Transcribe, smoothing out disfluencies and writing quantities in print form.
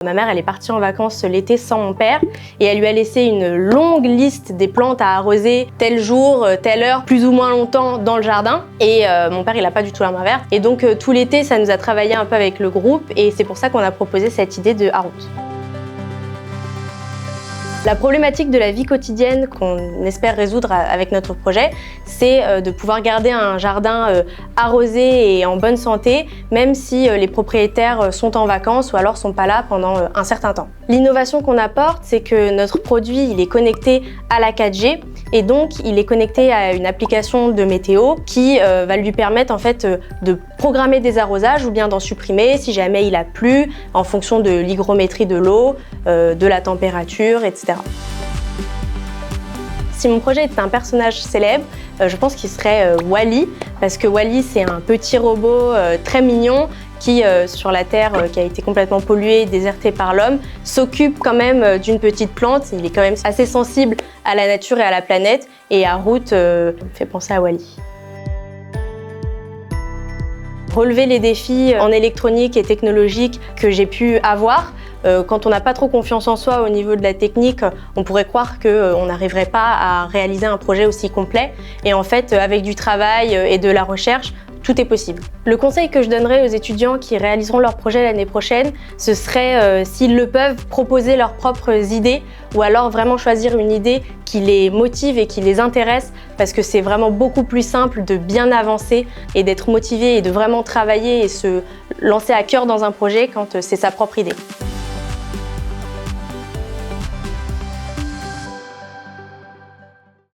Ma mère, elle est partie en vacances l'été sans mon père et elle lui a laissé une longue liste des plantes à arroser tel jour, telle heure, plus ou moins longtemps dans le jardin. Et mon père, il n'a pas du tout la main verte. Et donc tout l'été, ça nous a travaillé un peu avec le groupe et c'est pour ça qu'on a proposé cette idée de Harout. La problématique de la vie quotidienne qu'on espère résoudre avec notre projet, c'est de pouvoir garder un jardin arrosé et en bonne santé, même si les propriétaires sont en vacances ou alors sont pas là pendant un certain temps. L'innovation qu'on apporte, c'est que notre produit il est connecté à la 4G et donc il est connecté à une application de météo qui va lui permettre en fait de programmer des arrosages ou bien d'en supprimer si jamais il a plu en fonction de l'hygrométrie de l'eau, de la température, etc. Si mon projet était un personnage célèbre, je pense qu'il serait Wall-E, parce que Wall-E c'est un petit robot très mignon qui, sur la Terre qui a été complètement polluée, désertée par l'homme, s'occupe quand même d'une petite plante. Il est quand même assez sensible à la nature et à la planète, et Harout me fait penser à Wall-E. Relever les défis en électronique et technologique que j'ai pu avoir, quand on n'a pas trop confiance en soi au niveau de la technique, on pourrait croire qu'on n'arriverait pas à réaliser un projet aussi complet. Et en fait, avec du travail et de la recherche, tout est possible. Le conseil que je donnerais aux étudiants qui réaliseront leur projet l'année prochaine, ce serait, s'ils le peuvent, proposer leurs propres idées ou alors vraiment choisir une idée qui les motive et qui les intéresse parce que c'est vraiment beaucoup plus simple de bien avancer et d'être motivé et de vraiment travailler et se lancer à cœur dans un projet quand c'est sa propre idée.